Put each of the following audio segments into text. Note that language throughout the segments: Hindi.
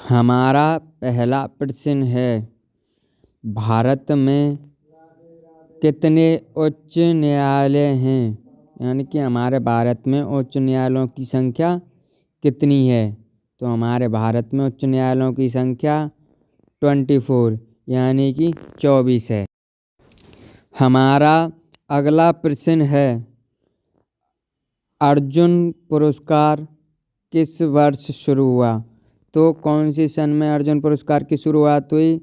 हमारा पहला प्रश्न है, भारत में कितने उच्च न्यायालय हैं? यानी कि हमारे भारत में उच्च न्यायालयों की संख्या कितनी है? तो हमारे भारत में उच्च न्यायालयों की संख्या 24 यानी कि 24 है। हमारा अगला प्रश्न है, अर्जुन पुरस्कार किस वर्ष शुरू हुआ? तो कौन से सन में अर्जुन पुरस्कार की शुरुआत हुई?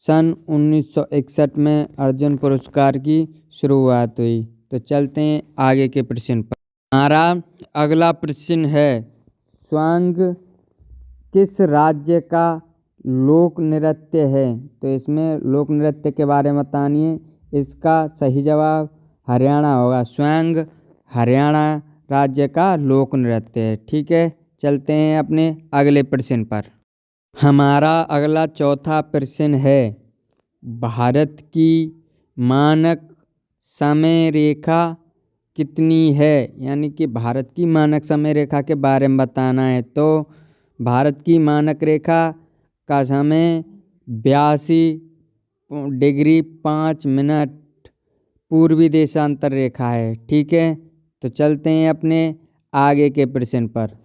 सन 1961 में अर्जुन पुरस्कार की शुरुआत हुई। तो चलते हैं आगे के प्रश्न पर। हमारा अगला प्रश्न है, स्वांग किस राज्य का लोक नृत्य है? तो इसमें लोक नृत्य के बारे में बताइए। इसका सही जवाब हरियाणा होगा। स्वांग हरियाणा राज्य का लोक नृत्य है। ठीक है, चलते हैं अपने अगले प्रश्न पर। हमारा अगला चौथा प्रश्न है, भारत की मानक समय रेखा कितनी है? यानी कि भारत की मानक समय रेखा के बारे में बताना है। तो भारत की मानक रेखा का समय 82 डिग्री 5 मिनट पूर्वी देशांतर रेखा है। ठीक है, तो चलते हैं अपने आगे के प्रश्न पर।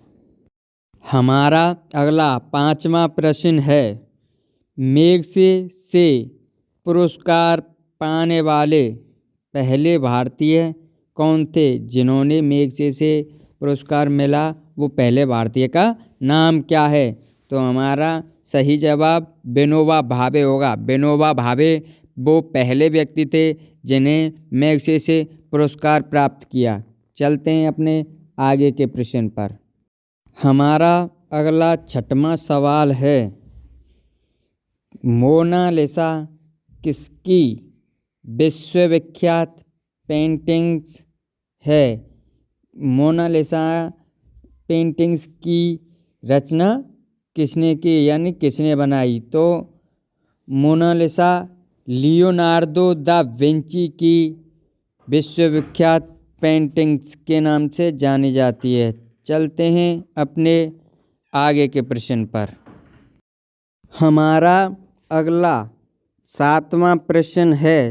हमारा अगला पांचवा प्रश्न है, मैग्सेसे पुरस्कार पाने वाले पहले भारतीय कौन थे? जिन्होंने मैग्सेसे पुरस्कार मिला वो पहले भारतीय का नाम क्या है? तो हमारा सही जवाब विनोबा भावे होगा। विनोबा भावे वो पहले व्यक्ति थे जिन्हें मैग्सेसे पुरस्कार प्राप्त किया। चलते हैं अपने आगे के प्रश्न पर। हमारा अगला छठवां सवाल है, मोनालिसा किसकी विश्वविख्यात पेंटिंग्स है? मोनालिसा पेंटिंग्स की रचना किसने की यानी किसने बनाई? तो मोनालिसा लियोनार्दो दा विंची की विश्वविख्यात पेंटिंग्स के नाम से जानी जाती है। चलते हैं अपने आगे के प्रश्न पर। हमारा अगला सातवां प्रश्न है,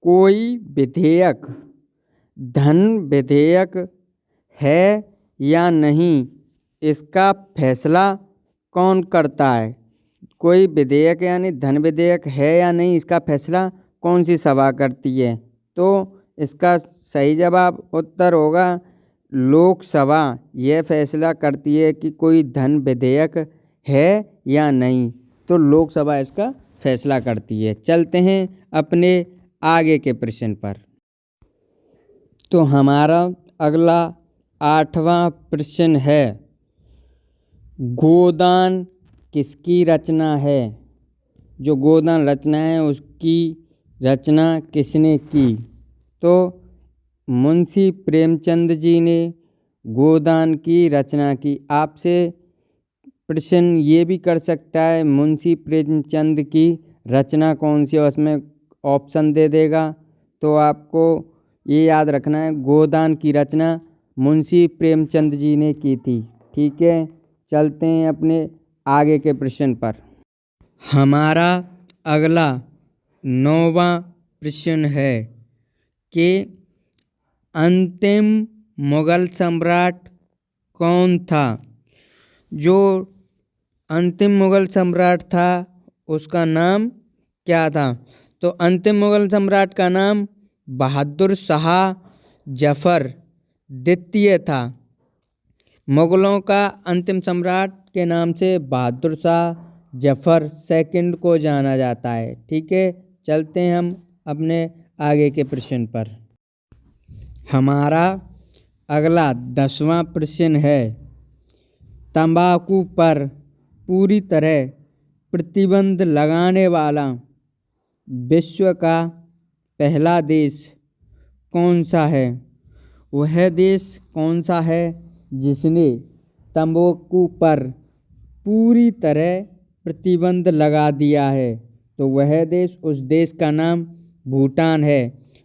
कोई विधेयक धन विधेयक है या नहीं, इसका फैसला कौन करता है? कोई विधेयक यानी धन विधेयक है या नहीं, इसका फैसला कौन सी सभा करती है? तो इसका सही जवाब उत्तर होगा लोकसभा। यह फैसला करती है कि कोई धन विधेयक है या नहीं, तो लोकसभा इसका फैसला करती है। चलते हैं अपने आगे के प्रश्न पर। तो हमारा अगला आठवां प्रश्न है, गोदान किसकी रचना है? जो गोदान रचना है उसकी रचना किसने की? तो मुंशी प्रेमचंद जी ने गोदान की रचना की। आपसे प्रश्न ये भी कर सकता है, मुंशी प्रेमचंद की रचना कौन सी है, उसमें ऑप्शन दे देगा। तो आपको ये याद रखना है, गोदान की रचना मुंशी प्रेमचंद जी ने की थी। ठीक है, चलते हैं अपने आगे के प्रश्न पर। हमारा अगला 9वां प्रश्न है कि अंतिम मुगल सम्राट कौन था? जो अंतिम मुगल सम्राट था उसका नाम क्या था? तो अंतिम मुगल सम्राट का नाम बहादुर शाह जफर द्वितीय था। मुगलों का अंतिम सम्राट के नाम से बहादुर शाह जफर सेकंड को जाना जाता है। ठीक है, चलते हैं हम अपने आगे के प्रश्न पर। हमारा अगला 10वां प्रश्न है, तंबाकू पर पूरी तरह प्रतिबंध लगाने वाला विश्व का पहला देश कौन सा है? वह देश कौन सा है जिसने तंबाकू पर पूरी तरह प्रतिबंध लगा दिया है? तो वह देश, उस देश का नाम भूटान है।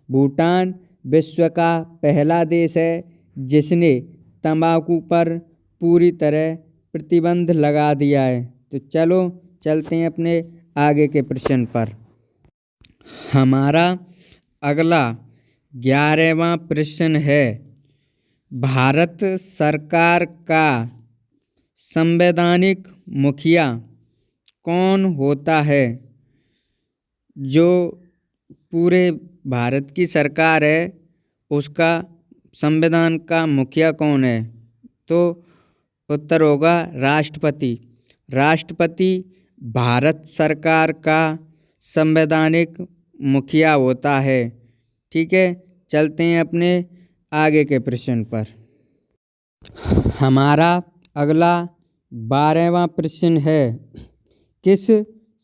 भूटान विश्व का पहला देश है जिसने तंबाकू पर पूरी तरह प्रतिबंध लगा दिया है। तो चलो चलते हैं अपने आगे के प्रश्न पर। हमारा अगला 11वां प्रश्न है, भारत सरकार का संवैधानिक मुखिया कौन होता है? जो पूरे भारत की सरकार है उसका संविधान का मुखिया कौन है? तो उत्तर होगा राष्ट्रपति। राष्ट्रपति भारत सरकार का संवैधानिक मुखिया होता है। ठीक है, चलते हैं अपने आगे के प्रश्न पर। हमारा अगला 12वां प्रश्न है, किस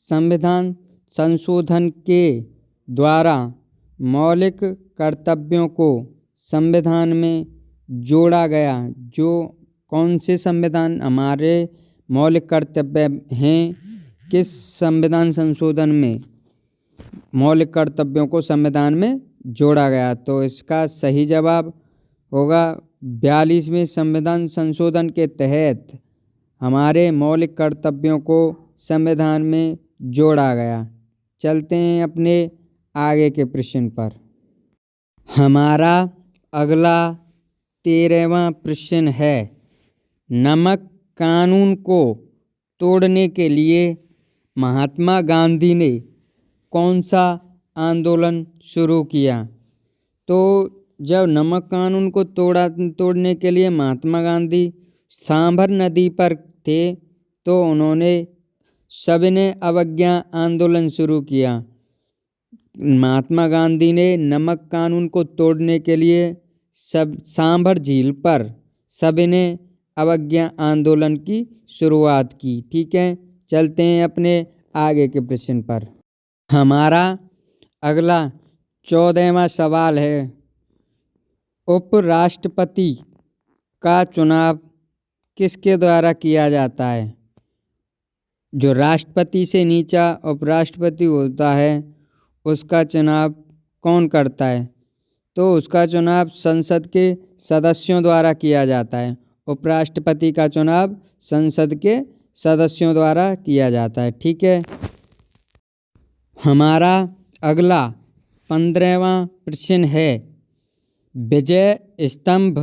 संविधान संशोधन के द्वारा मौलिक कर्तव्यों को संविधान में जोड़ा गया? जो कौन से संविधान हमारे मौलिक कर्तव्य हैं, किस संविधान संशोधन में मौलिक कर्तव्यों को संविधान में जोड़ा गया? तो इसका सही जवाब होगा 42वें संविधान संशोधन के तहत हमारे मौलिक कर्तव्यों को संविधान में जोड़ा गया। चलते हैं अपने आगे के प्रश्न पर। हमारा अगला 13वां प्रश्न है, नमक कानून को तोड़ने के लिए महात्मा गांधी ने कौन सा आंदोलन शुरू किया? तो जब नमक कानून को तोड़ने के लिए महात्मा गांधी सांभर नदी पर थे तो उन्होंने सविनय अवज्ञा आंदोलन शुरू किया। महात्मा गांधी ने नमक कानून को तोड़ने के लिए सांभर झील पर सविनय अवज्ञा आंदोलन की शुरुआत की। ठीक है, चलते हैं अपने आगे के प्रश्न पर। हमारा अगला 14वां सवाल है, उपराष्ट्रपति का चुनाव किसके द्वारा किया जाता है? जो राष्ट्रपति से नीचा उपराष्ट्रपति होता है उसका चुनाव कौन करता है? तो उसका चुनाव संसद के सदस्यों द्वारा किया जाता है। उपराष्ट्रपति का चुनाव संसद के सदस्यों द्वारा किया जाता है। ठीक है, हमारा अगला 15वां प्रश्न है, विजय स्तंभ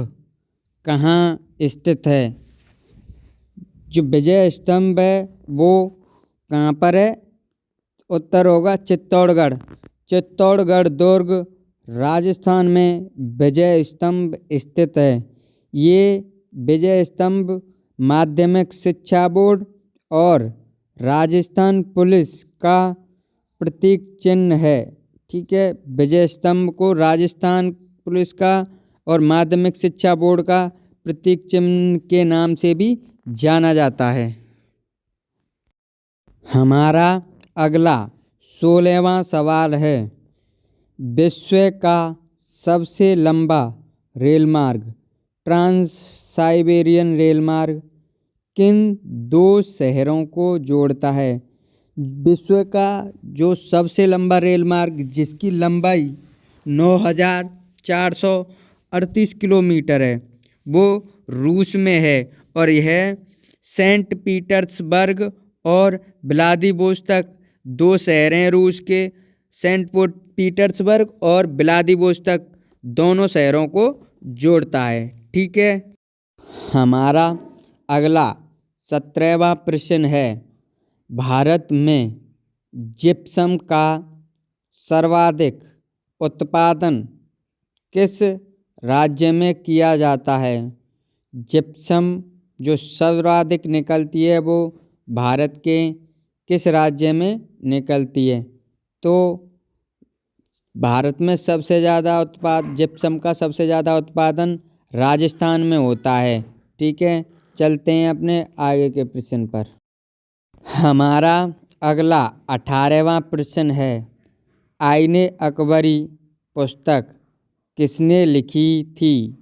कहाँ स्थित है? जो विजय स्तंभ है वो कहाँ पर है? उत्तर होगा चित्तौड़गढ़। चित्तौड़गढ़ दुर्ग राजस्थान में विजय स्तंभ स्थित है। ये विजय स्तंभ माध्यमिक शिक्षा बोर्ड और राजस्थान पुलिस का प्रतीक चिन्ह है। ठीक है, विजय स्तंभ को राजस्थान पुलिस का और माध्यमिक शिक्षा बोर्ड का प्रतीक चिन्ह के नाम से भी जाना जाता है। हमारा अगला 16वां सवाल है, विश्व का सबसे लंबा रेलमार्ग ट्रांस साइबेरियन रेलमार्ग किन दो शहरों को जोड़ता है? विश्व का जो सबसे लंबा रेलमार्ग जिसकी लंबाई 9438 किलोमीटर है वो रूस में है और यह सेंट पीटर्सबर्ग और व्लादिवोस्तोक दो शहर हैं रूस के। सेंट पीटर्सबर्ग और व्लादिवोस्तोक दोनों शहरों को जोड़ता है। ठीक है, हमारा अगला 17वां प्रश्न है, भारत में जिप्सम का सर्वाधिक उत्पादन किस राज्य में किया जाता है? जिप्सम जो सर्वाधिक निकलती है वो भारत के किस राज्य में निकलती है? तो भारत में सबसे ज़्यादा जिप्सम का सबसे ज़्यादा उत्पादन राजस्थान में होता है। ठीक है, चलते हैं अपने आगे के प्रश्न पर। हमारा अगला 18वां प्रश्न है, आईने अकबरी पुस्तक किसने लिखी थी?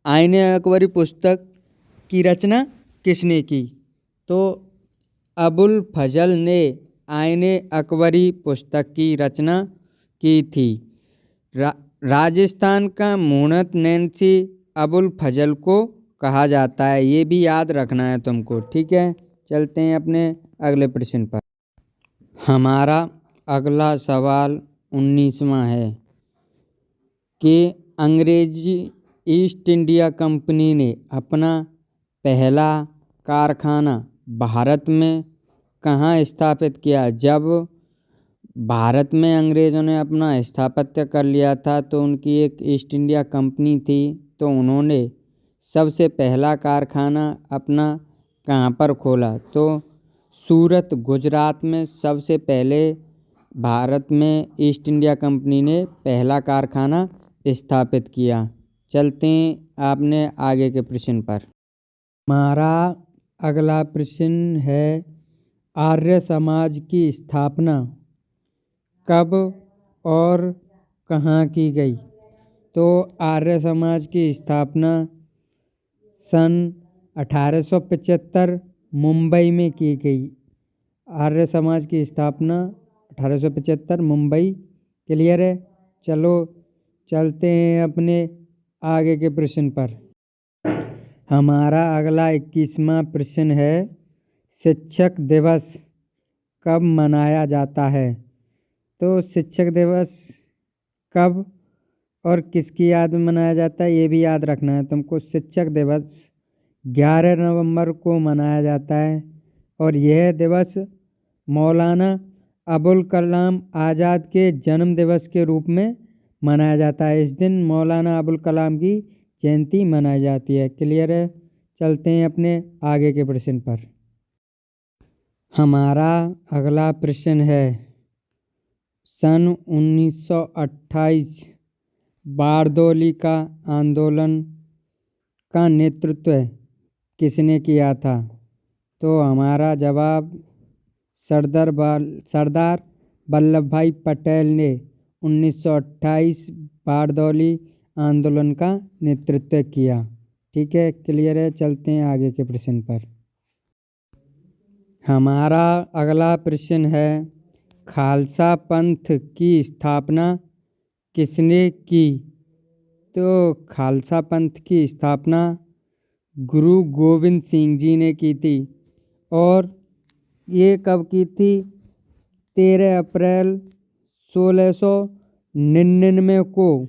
आईने अकबरी पुस्तक की रचना किसने की? तो अबुल फजल ने आईने अकबरी पुस्तक की रचना की थी। राजस्थान का मुहूर्त नैन्सी अबुल फजल को कहा जाता है? ये भी याद रखना है तुमको, ठीक है। चलते हैं अपने अगले प्रश्न पर। हमारा अगला सवाल 19वां है कि अंग्रेजी ईस्ट इंडिया कंपनी ने अपना पहला कारखाना भारत में कहाँ स्थापित किया? जब भारत में अंग्रेज़ों ने अपना स्थापत्य कर लिया था तो उनकी एक ईस्ट इंडिया कंपनी थी, तो उन्होंने सबसे पहला कारखाना अपना कहाँ पर खोला? तो सूरत, गुजरात में सबसे पहले भारत में ईस्ट इंडिया कंपनी ने पहला कारखाना स्थापित किया। चलते हैं आपने आगे के प्रश्न पर। हमारा अगला प्रश्न है आर्य समाज की स्थापना कब और कहाँ की गई? तो आर्य समाज की स्थापना सन 1875 मुंबई में की गई। आर्य समाज की स्थापना 1875 मुंबई। क्लियर है? चलो चलते हैं अपने आगे के प्रश्न पर। हमारा अगला 21वां प्रश्न है शिक्षक दिवस कब मनाया जाता है? तो शिक्षक दिवस कब और किसकी याद में मनाया जाता है ये भी याद रखना है तुमको। शिक्षक दिवस 11 नवंबर को मनाया जाता है और यह दिवस मौलाना अबुल कलाम आज़ाद के जन्म दिवस के रूप में मनाया जाता है। इस दिन मौलाना अबुल कलाम की जयंती मनाई जाती है। क्लियर है? चलते हैं अपने आगे के प्रश्न पर। हमारा अगला प्रश्न है सन 1928 बारदौली का आंदोलन का नेतृत्व किसने किया था? तो हमारा जवाब सरदार वल्लभ भाई पटेल ने 1928 बारदौली आंदोलन का नेतृत्व किया। ठीक है, क्लियर है? चलते हैं आगे के प्रश्न पर। हमारा अगला प्रश्न है खालसा पंथ की स्थापना किसने की? तो खालसा पंथ की स्थापना गुरु गोविंद सिंह जी ने की थी। और ये कब की थी? 13 अप्रैल 1699 को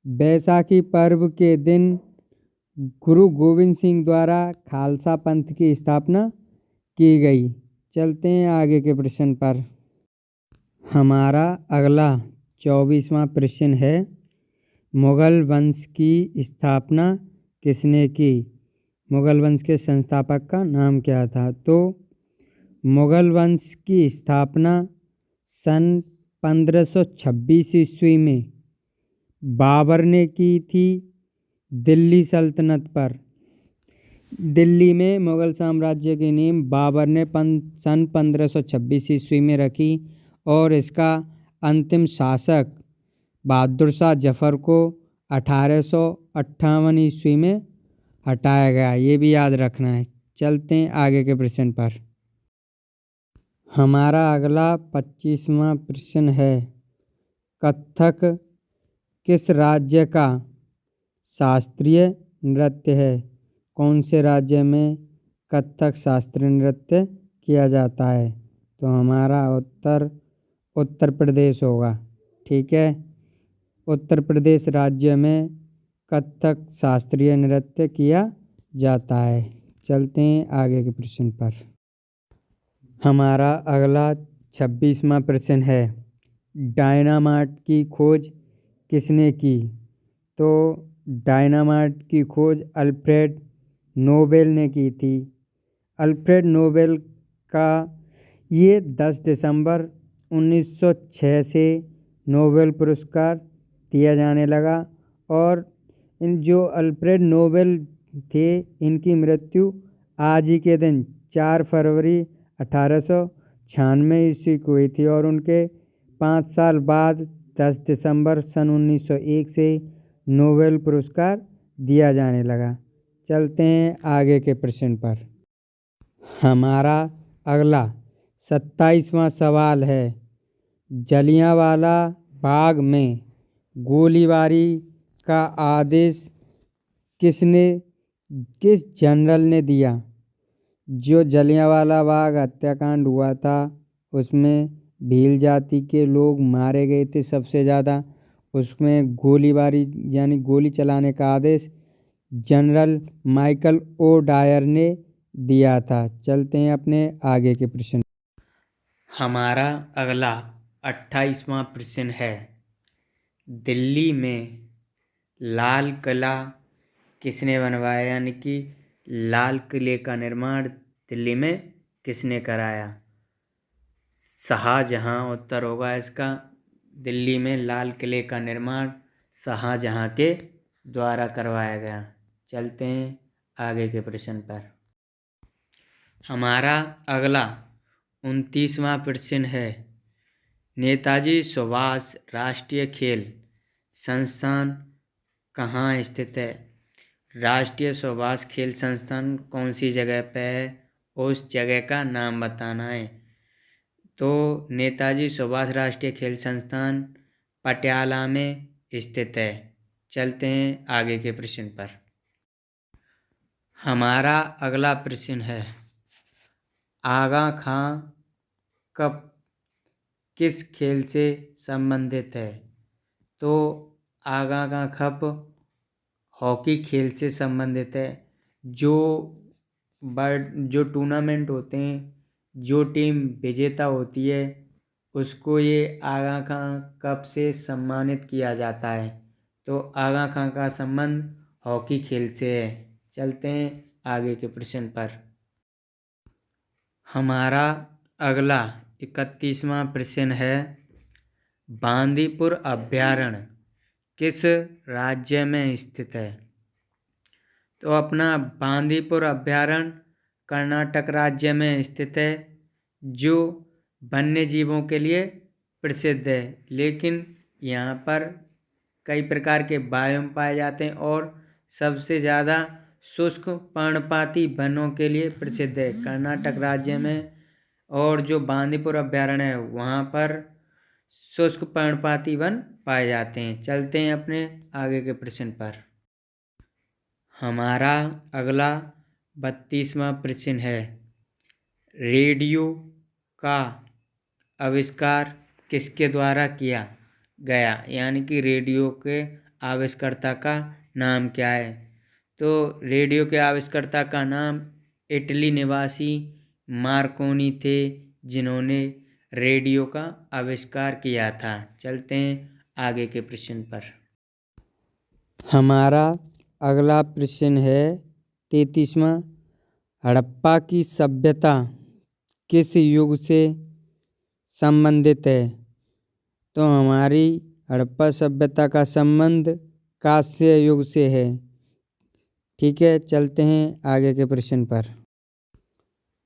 बैसाखी पर्व के दिन गुरु गोविंद सिंह द्वारा खालसा पंथ की स्थापना की गई। चलते हैं आगे के प्रश्न पर। हमारा अगला 24वां प्रश्न है मुगल वंश की स्थापना किसने की? मुगल वंश के संस्थापक का नाम क्या था? तो मुगल वंश की स्थापना सन 1526 ईस्वी में बाबर ने की थी दिल्ली सल्तनत पर। दिल्ली में मुगल साम्राज्य की नींव बाबर ने सन 1526 ईस्वी में रखी और इसका अंतिम शासक बहादुर शाह जफर को 1858 ईस्वी में हटाया गया। ये भी याद रखना है। चलते हैं आगे के प्रश्न पर। हमारा अगला 25वां प्रश्न है कथक किस राज्य का शास्त्रीय नृत्य है? कौन से राज्य में कथक शास्त्रीय नृत्य किया जाता है? तो हमारा उत्तर प्रदेश होगा। ठीक है, उत्तर प्रदेश राज्य में कथक शास्त्रीय नृत्य किया जाता है। चलते हैं आगे के प्रश्न पर। हमारा अगला 26वां प्रश्न है डायनामाइट की खोज किसने की? तो डायनामाइट की खोज अल्फ्रेड नोबेल ने की थी। अल्फ्रेड नोबेल का ये 10 दिसंबर 1906 से नोबेल पुरस्कार दिया जाने लगा। और इन जो अल्फ्रेड नोबेल थे इनकी मृत्यु आज ही के दिन 4 फरवरी 1896 ईस्वी को हुई थी और उनके 5 साल बाद 10 दिसंबर सन 1901 से नोबेल पुरस्कार दिया जाने लगा। चलते हैं आगे के प्रश्न पर। हमारा अगला 27वां सवाल है जलियांवाला बाग में गोलीबारी का आदेश किसने किस जनरल ने दिया? जो जलियांवाला बाग हत्याकांड हुआ था उसमें भील जाति के लोग मारे गए थे सबसे ज़्यादा, उसमें गोलीबारी यानी गोली चलाने का आदेश जनरल माइकल ओ डायर ने दिया था। चलते हैं अपने आगे के प्रश्न। हमारा अगला 28वां प्रश्न है, दिल्ली में लाल किला किसने बनवाया? यानी कि लाल किले का निर्माण दिल्ली में किसने कराया? शाहजहां उत्तर होगा इसका। दिल्ली में लाल किले का निर्माण शाहजहां के द्वारा करवाया गया। चलते हैं आगे के प्रश्न पर। हमारा अगला 29वां प्रश्न है, नेताजी सुभाष राष्ट्रीय खेल संस्थान कहाँ स्थित है? राष्ट्रीय सुभाष खेल संस्थान कौन सी जगह पे है? उस जगह का नाम बताना है। तो नेताजी सुभाष राष्ट्रीय खेल संस्थान पटियाला में स्थित है। चलते हैं आगे के प्रश्न पर। हमारा अगला प्रश्न है, आगा खां कप किस खेल से संबंधित है? तो आगा खां कप हॉकी खेल से संबंधित है। जो टूर्नामेंट होते हैं, जो टीम विजेता होती है उसको ये आगा खां कप से सम्मानित किया जाता है। तो आगा खां का संबंध हॉकी खेल से है। चलते हैं आगे के प्रश्न पर। हमारा अगला 31वां प्रश्न है, बांदीपुर अभयारण्य किस राज्य में स्थित है? तो अपना बांदीपुर अभयारण्य कर्नाटक राज्य में स्थित है, जो वन्य जीवों के लिए प्रसिद्ध है। लेकिन यहाँ पर कई प्रकार के बायोम पाए जाते हैं और सबसे ज़्यादा शुष्क पर्णपाती वनों के लिए प्रसिद्ध है कर्नाटक राज्य में। और जो बांदीपुर अभयारण्य है वहाँ पर शुष्क पर्णपाती वन पाए जाते हैं। चलते हैं अपने आगे के प्रश्न पर। हमारा अगला 32वां प्रश्न है, रेडियो का आविष्कार किसके द्वारा किया गया? यानी कि रेडियो के आविष्कर्ता का नाम क्या है? तो रेडियो के आविष्कर्ता का नाम इटली निवासी मार्कोनी थे, जिन्होंने रेडियो का आविष्कार किया था। चलते हैं आगे के प्रश्न पर। हमारा अगला प्रश्न है 33वां, हड़प्पा की सभ्यता किस युग से संबंधित है? तो हमारी हड़प्पा सभ्यता का संबंध कांस्य युग से है। ठीक है, चलते हैं आगे के प्रश्न पर।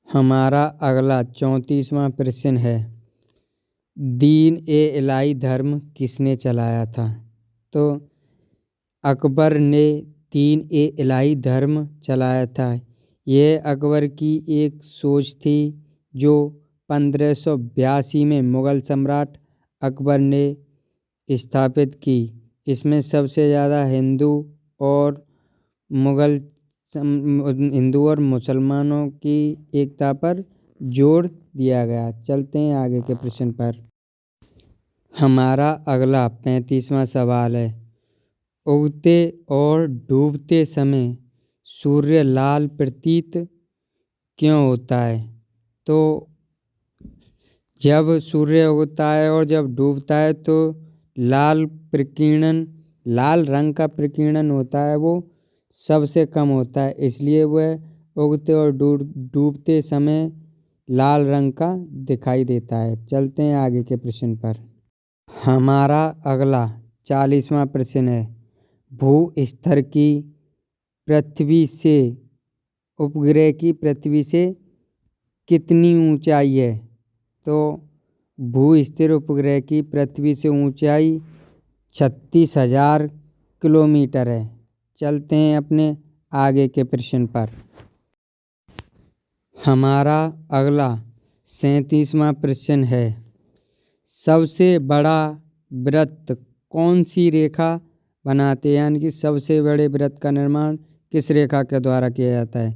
हमारा अगला 34वां प्रश्न है, दीन ए इलाही धर्म किसने चलाया था? तो अकबर ने दीन ए इलाही धर्म चलाया था। यह अकबर की एक सोच थी जो 1582 में मुग़ल सम्राट अकबर ने स्थापित की। इसमें सबसे ज़्यादा हिंदू और मुसलमानों की एकता पर जोर दिया गया। चलते हैं आगे के प्रश्न पर। हमारा अगला 35वां सवाल है, उगते और डूबते समय सूर्य लाल प्रतीत क्यों होता है? तो जब सूर्य उगता है और जब डूबता है तो लाल रंग का प्रकीर्णन होता है, वो सबसे कम होता है, इसलिए वह उगते और डूबते समय लाल रंग का दिखाई देता है। चलते हैं आगे के प्रश्न पर। हमारा अगला 40वां प्रश्न है, भू-स्तर की पृथ्वी से उपग्रह की पृथ्वी से कितनी ऊंचाई है? तो भू-स्थिर उपग्रह की पृथ्वी से ऊंचाई 36,000 किलोमीटर है। चलते हैं अपने आगे के प्रश्न पर। हमारा अगला 37वां प्रश्न है, सबसे बड़ा वृत्त कौन सी रेखा बनाते हैं? यानी कि सबसे बड़े वृत्त का निर्माण किस रेखा के द्वारा किया जाता है?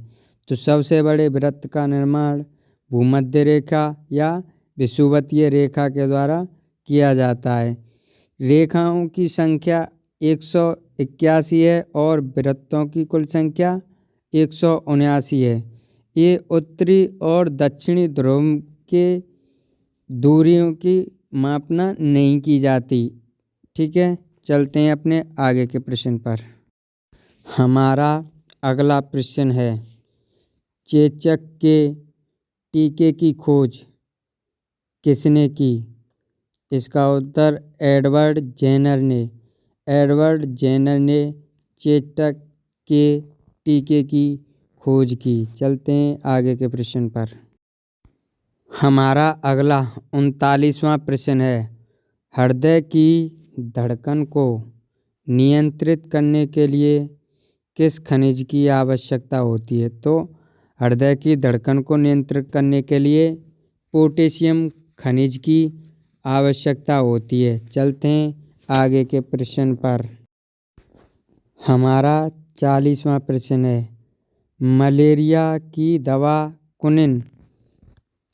तो सबसे बड़े वृत्त का निर्माण भूमध्य रेखा या विषुवतीय रेखा के द्वारा किया जाता है। रेखाओं की संख्या 181 है और वृत्तों की कुल संख्या 179 है। ये उत्तरी और दक्षिणी ध्रुव के दूरियों की मापना नहीं की जाती। ठीक है, चलते हैं अपने आगे के प्रश्न पर। हमारा अगला प्रश्न है, चेचक के टीके की खोज किसने की? इसका उत्तर एडवर्ड जेनर ने चेचक के टीके की खोज की। चलते हैं आगे के प्रश्न पर। हमारा अगला 39वां प्रश्न है, हृदय की धड़कन को नियंत्रित करने के लिए किस खनिज की आवश्यकता होती है? तो हृदय की धड़कन को नियंत्रित करने के लिए पोटेशियम खनिज की आवश्यकता होती है। चलते हैं आगे के प्रश्न पर। हमारा 40वां प्रश्न है, मलेरिया की दवा क्विनिन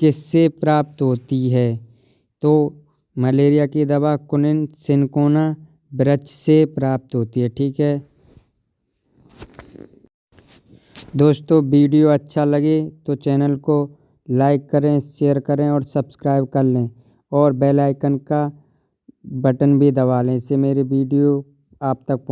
किससे प्राप्त होती है? तो मलेरिया की दवा क्विनिन सिनकोना वृक्ष से प्राप्त होती है। ठीक है दोस्तों, वीडियो अच्छा लगे तो चैनल को लाइक करें, शेयर करें और सब्सक्राइब कर लें और बेल आइकन का बटन भी दबा लें। इससे मेरी वीडियो आप तक